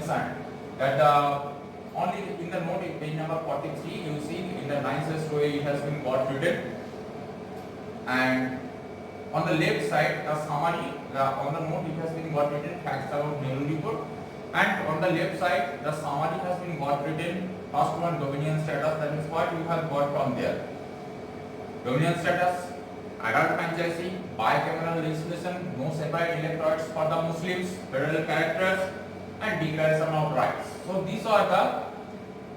mentioned that only in the note in page number 43 you see in the nicest way it has been got written, and on the left side the summary on the note it has been got written facts about Nehru report, and on the left side the summary has been got written first one dominion status, that is what you have got from there. Dominion status, adult franchisee, bicameral legislation, no separate electorates for the Muslims, federal characters, and declaration of rights. So these are the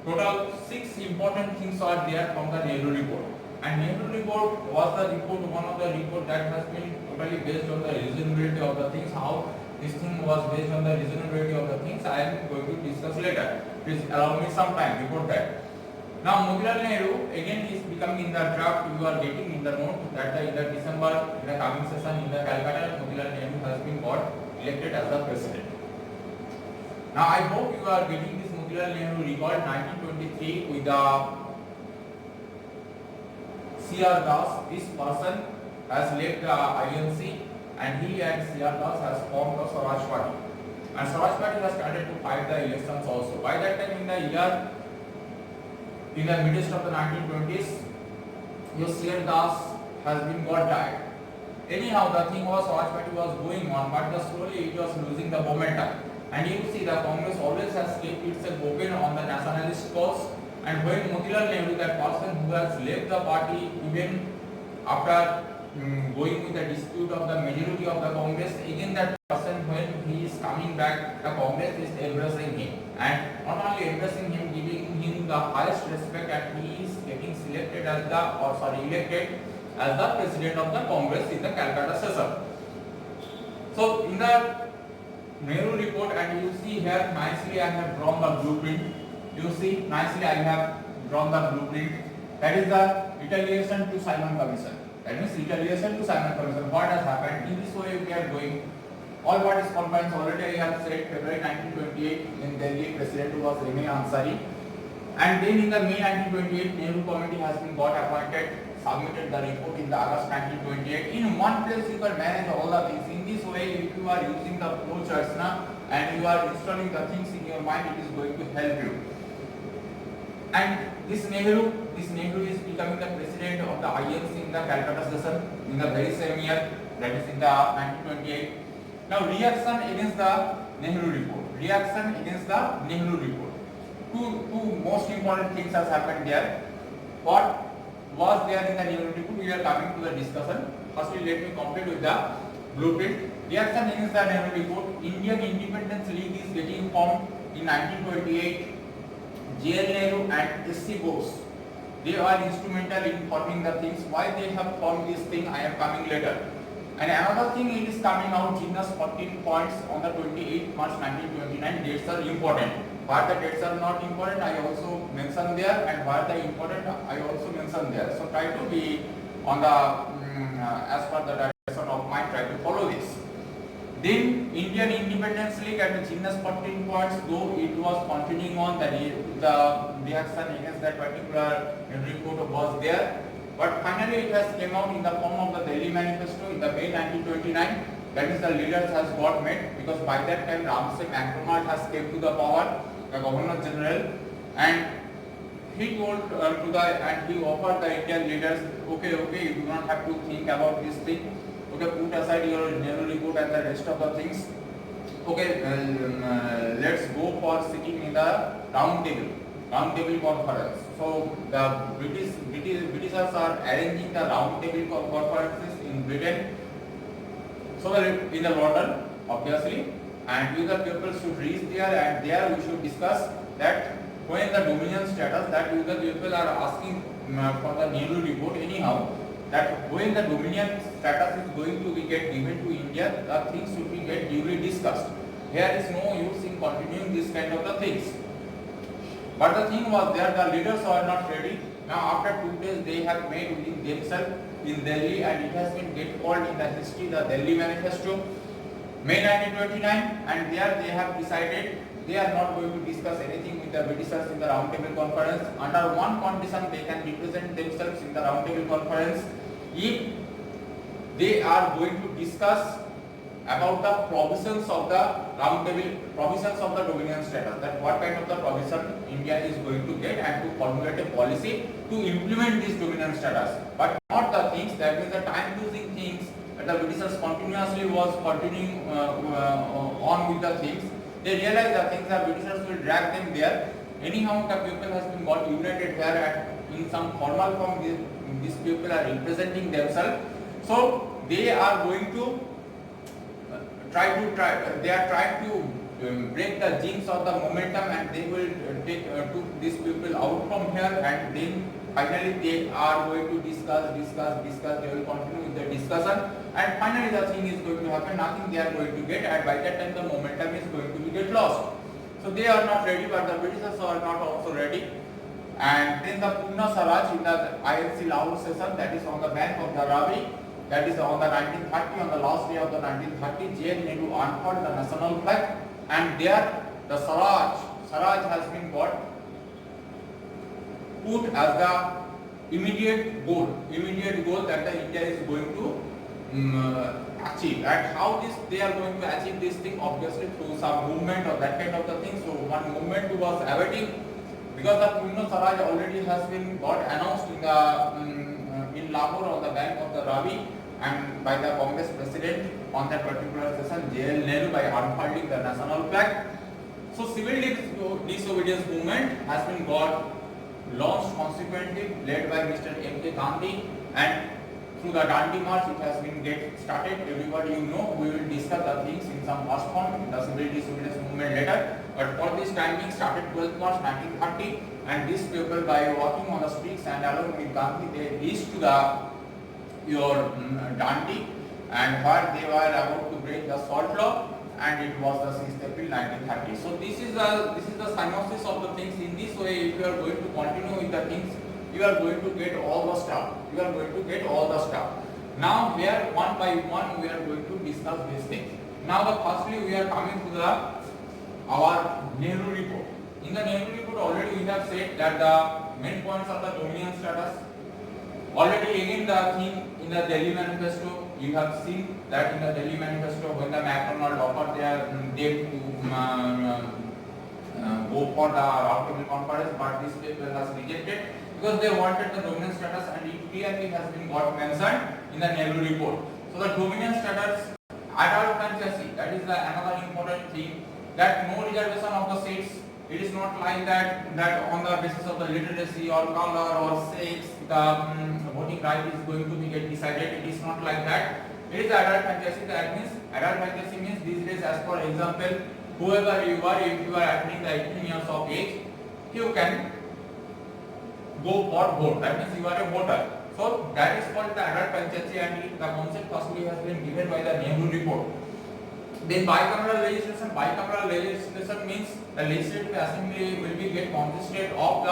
total 6 important things are there from the Nehru report. And Nehru report was the report, one of the report that has been totally based on the reasonability of the things. How this thing was based on the reasonability of the things, I am going to discuss later. Please allow me some time before that. Now Motilal Nehru again is becoming in the draft. You are getting in the note that in the December in the coming session in the Calcutta, Motilal Nehru has been got elected as the president. Now I hope you are getting this Motilal Nehru record 1923 with the C.R. Das. This person has left the INC and he and C.R. Das has formed the Swaraj Party. And Swaraj Party has started to fight the elections also. By that time in the midst of the 1920s, your C.R. Das has been got died. Anyhow, the thing was Swaraj Party was going on, but slowly it was losing the momentum. And you see the Congress always has kept itself open on the nationalist cause. And when Motilal Nehru, that person who has left the party even after going with the dispute of the majority of the Congress, again that person when he is coming back, the Congress is embracing him. And not only embracing him, giving him the highest respect, and he is getting selected as elected as the president of the Congress in the Calcutta session. So in the Nehru report, and you see here nicely I have drawn the blueprint. You see nicely I have drawn the blueprint. That is the retaliation to Simon Commission. That means retaliation to Simon Commission. What has happened? In this way we are going. All parties conference already I have said February 1928 in Delhi, president was Remy Ansari. And then in the May 1928 Nehru committee has been got appointed, submitted the report in the August 1928. In one place you can manage all the things. In this way, if you are using the flow charts now and you are installing the things in your mind, it is going to help you. And this Nehru is becoming the president of the INC in the Calcutta session in the very same year, that is in the 1928. Now reaction against the Nehru report. Reaction against the Nehru report. Two most important things has happened there. What was there in the Nehru report? We are coming to the discussion. Firstly, let me complete with the blueprint. Reaction against the Nehru report. Indian Independence League is getting formed in 1928. J.L. Nehru and S.C. Bose, they are instrumental in forming the things. Why they have formed this thing, I am coming later. And another thing, it is coming out Genius 14 points on the 28th March 1929. Dates are important. Where the dates are not important, I also mention there, and where the important, I also mention there. So try to be on the as per the direction of mind, try to follow this. Then Indian Independence League and the Genius 14 points, though it was continuing on, the reaction against that particular report was there. But finally it has came out in the form of the Delhi Manifesto in the May 1929. That is the leaders has got met, because by that time Ramsey MacDonald has came to the power, the Governor General, and he told he offered the Indian leaders, okay, you do not have to think about this thing. Okay, put aside your Nehru report and the rest of the things. Okay, let's go for sitting in the round table conference. So the Britishers are arranging the round table conferences in Britain. So in the London, obviously, and we the people should reach there, and there we should discuss that when the dominion status, that we the people are asking for the Nehru report anyhow, that when the dominion status is going to be get given to India, the things should be get duly discussed. There is no use in continuing this kind of the things. But the thing was there, the leaders are not ready. Now after 2 days they have made within themselves in Delhi, and it has been get called in the history the Delhi Manifesto, May 1929, and there they have decided they are not going to discuss anything with the Britishers in the round table conference. Under one condition they can represent themselves in the round table conference, if they are going to discuss about the provisions of the round table, provisions of the dominion status, that what kind of the provision India is going to get, and to formulate a policy to implement this dominion status, but not the things that means the time losing things that the Britishers continuously was continuing on with the things. They realized the things that Britishers will drag them there. Anyhow, the people has been got united here and in some formal form. These people are representing themselves, so they are going to they are trying to break the jinx of the momentum, and they will took these people out from here, and then finally they are going to discuss. They will continue with the discussion, and finally the thing is going to happen. Nothing they are going to get, and by that time the momentum is going to be get lost. So they are not ready, but the Britishers are not also ready. And then the Purna Swaraj in the INC Lahore session, that is on the bank of the Ravi, that is on the 1930, on the last day of the 1930, J.N. Nehru unfurled the national flag, and there the Swaraj has been got put as the immediate goal that the India is going to achieve. And how they are going to achieve this thing? Obviously through some movement or that kind of the thing. So one movement was awaiting, because the Purna Swaraj already has been got announced in the in Lahore on the bank of the Ravi, and by the Congress president on that particular session, J.L. Nehru, by unfurling the national flag. So civil disobedience movement has been got launched consequently, led by Mr. M.K. Gandhi, and through the Dandi March it has been get started. Everybody you know, we will discuss the things in some past form, the civil disobedience movement later. But for this timing started 12th March 1930, and these people, by walking on the streets and along with Gandhi, they reached to the Dandi, and where they were about to break the salt law, and it was the 6th April 1930. So this is the synopsis of the things. In this way, if you are going to continue with the things, you are going to get all the stuff. Now here, one by one, we are going to discuss these things. Now firstly we are coming to our Nehru report. In the Nehru report already we have said that the main points of the dominion status. Already again the thing in the Delhi Manifesto, you have seen that in the Delhi Manifesto, when the Macdonald offered them to go for the round table conference, but this paper has rejected because they wanted the dominion status, and it clearly has been got mentioned in the Nehru report. So the dominion status, adult fantasy, that is another important thing, that no reservation of the seats. It is not like that on the basis of the literacy or color or sex the voting right is going to be get decided. It is not like that. It is adult fantasy. That means adult fantasy means these days, as for example, whoever you are, if you are attaining the 18 years of age, you can go for vote. That means you are a voter. So that is called the adult fantasy, and the concept firstly has been given by the Nehru report. Then bicameral legislation. Bicameral legislation means the legislative assembly will be get consisted of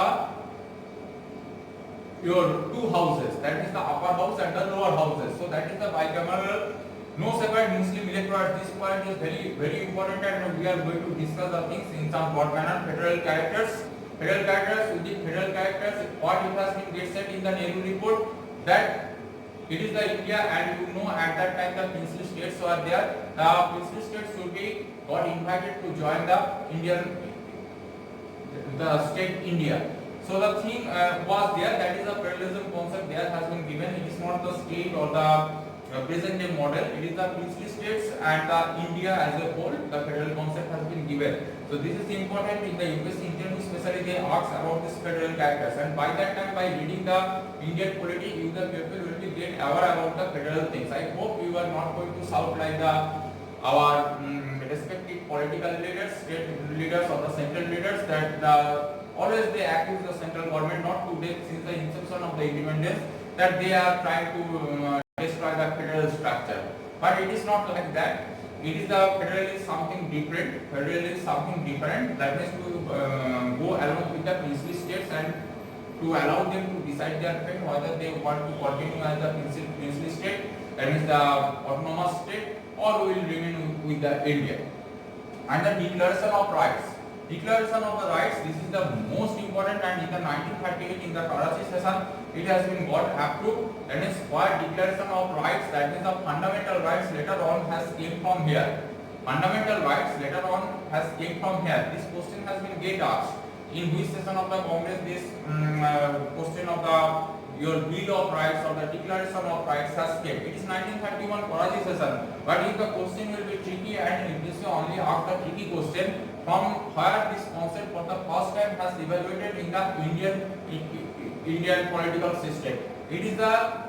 your two houses, that is the upper house and the lower houses. So that is the bicameral. No separate Muslim electorate. This point is very important, and we are going to discuss the things in some broad manner. Federal characters. Within federal characters, what it has been get said in the Nehru report, that it is the India, and you know at that time the princely states were there. The princely states should be got invited to join the state India. So the thing was there, that is a federalism concept there has been given. It is not the state or the present day model. It is the princely states and the India as a whole. The federal concept has been given. So this is important in the UPSC interview, especially they ask about this federal characters, and by that time, by reading the Indian polity, you the people will be get aware about the federal things. I hope you are not going to shout like our respective political leaders, state leaders or the central leaders, that always they accuse the central government, not today, since the inception of the independence, that they are trying to destroy the federal structure. But it is not like that. It is the federal is something different. That means to go along with the princely states and to allow them to decide their fate, whether they want to continue as the princely state, that means the autonomous state, or will remain with the India. And the declaration of rights. Declaration of the rights, this is the most important, and in the 1938 in the Karachi session it has been got approved. That means what declaration of rights, that means the fundamental rights later on has came from here. Fundamental rights later on has came from here. This question has been get asked. In which session of the Congress this question of the your Bill of Rights or the Declaration of Rights has came? It is 1931 Karachi session. But if the question will be tricky and it is only after tricky question, from where this concept for the first time has evaluated in the Indian political system. It is the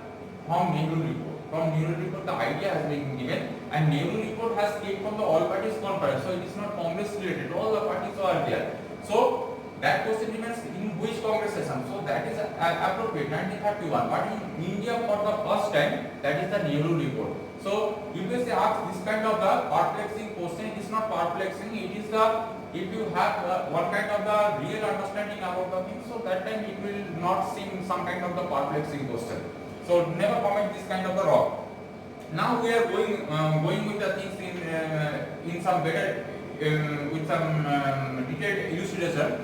from Nehru report. From Nehru report the idea has been given, and Nehru report has came from the all parties conference. So it is not Congress related. All the parties are there. So that question remains in which Congress session. So that is appropriate 1931. But in India for the first time, that is the Nehru report. So if you say ask this kind of the perplexing question, it is not perplexing. It is the if you have one kind of the real understanding about the thing, so that time it will not seem some kind of the perplexing question. So never comment this kind of the wrong. Now we are going with the things in some better with some detailed illustration.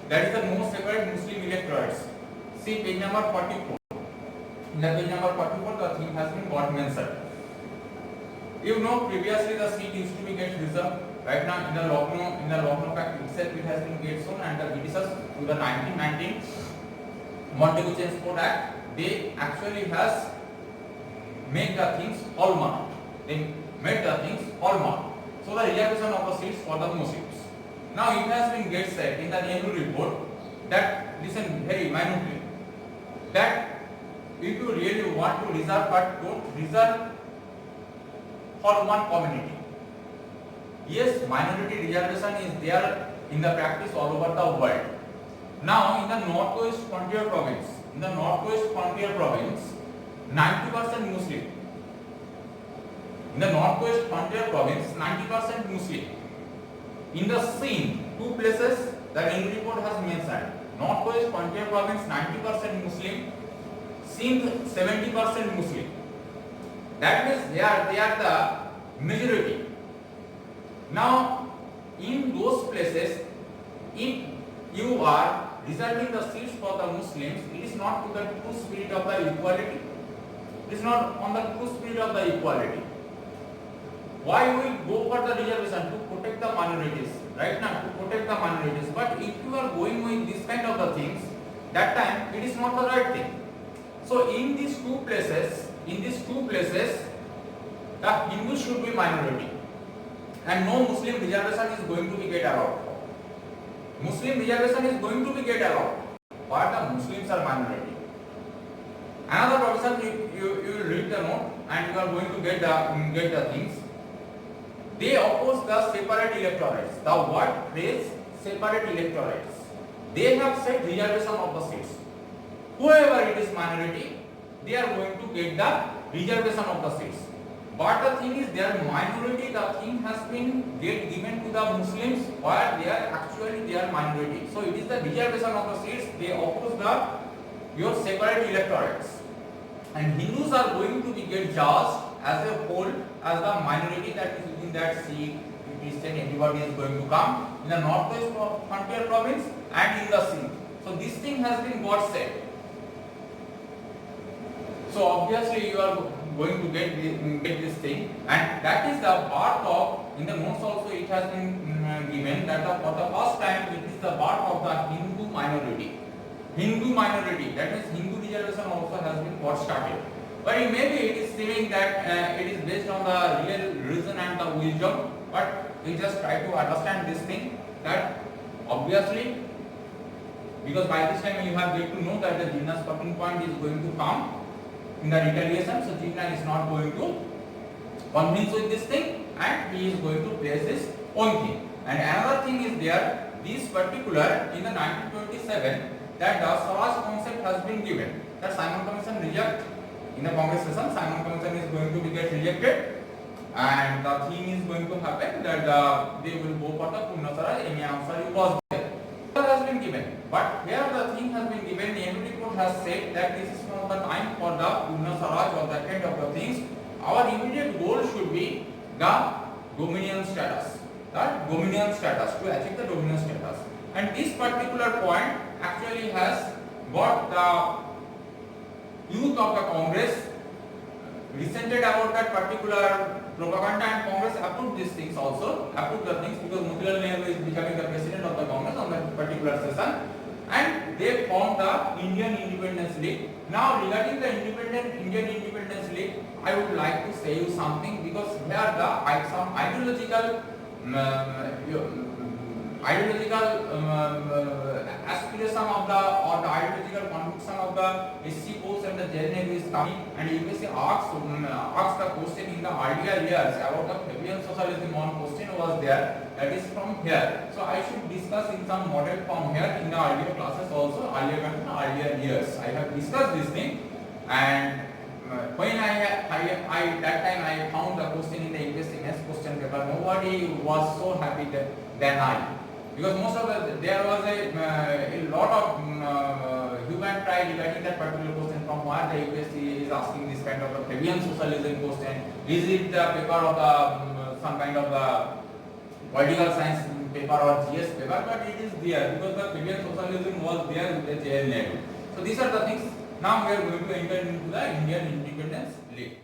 That is the most separate Muslim electorates. See page number 44. In the page number 44, the thing has been got mentioned. You know, previously the seat used to be get reserved. Right now in the Lucknow Pact itself it has been get shown, and the Britishers to the 1919 Montagu Chelmsford Act, they actually has made the things hallmark. They made the things hallmark. So the reservation of the seats for the Muslims. Now it has been get said in the Nehru report that, listen very minutely, that if you really want to reserve, but don't reserve for one community. Yes, minority reservation is there in the practice all over the world. Now in the Northwest Frontier Province, 90% Muslim. In the Northwest Frontier Province, 90% Muslim. In the same two places that Nehru report has mentioned, Northwest Frontier Province 90% Muslim, Sindh 70% Muslim. That means they are the majority. Now in those places, if you are reserving the seats for the Muslims, it is not to the true spirit of the equality. It is not on the true spirit of the equality. Why we go for the reservation? To protect the minorities, right now, to protect the minorities. But if you are going with this kind of the things, that time it is not the right thing. So in these two places, the Hindus should be minority, and no Muslim reservation is going to be get allowed. Muslim reservation is going to be get allowed, but the Muslims are minority. Another provision, you will read the note and you are going to get the things. They oppose the separate electorates. The word phrase separate electorates. They have said reservation of the seats. Whoever it is minority, they are going to get the reservation of the seats. But the thing is, their minority, the thing has been given to the Muslims, where they are actually minority. So it is the reservation of the seats. They oppose your separate electorates, and Hindus are going to be get judged as a whole as the minority that is within that seat. It is said everybody is going to come in the Northwest Frontier Province and in the Sindh. So this thing has been got said. So obviously you are going to get this thing, and that is the part of, in the notes also it has been given that for the first time it is the part of the Hindu minority. Hindu minority, that means Hindu reservation also has been got started. But maybe it is saying that it is based on the real reason and the wisdom, but we just try to understand this thing, that obviously, because by this time you have get to know that the Jinnah's talking point is going to come in the retaliation, so Jinnah is not going to convince with this thing, and he is going to place his own thing. And another thing is there, this particular in the 1927, that the Swaraj concept has been given, that Simon Commission reject in the Congress session. Simon Commission is going to be get rejected, and the thing is going to happen that they will go for the Purna Swaraj. Any answer was there. It has been given, but here the thing has been given. Nehru report has said that this is not the time for the Purna Swaraj or that kind of the things. Our immediate goal should be the dominion status. To achieve the dominion status. And this particular point actually has got the youth of the Congress resented about that particular propaganda, and Congress approved these things also, approved the things, because Motilal Nehru is becoming the president of the Congress on that particular session, and they formed the Indian Independence League. Now regarding the Indian Independence League, I would like to say you something, because here the some ideological aspiration of the, or the ideological conviction of the SC Bose and the Jain Nehru is coming, and UPSC asked the question in the earlier years about the Fabian socialism. One question was there, that is from here. So I should discuss in some model form here in the earlier classes also, earlier years. I have discussed this thing, and when that time I found the question in the UPSC next question paper, nobody was so happy than I. Because most of there was a lot of human try regarding that particular question, from where the UPSC is asking this kind of a Fabian socialism question. Is it the paper of the some kind of the political science paper or GS paper? But it is there, because the Fabian socialism was there with the JNL. So these are the things. Now we are going to enter into the Indian Independence League.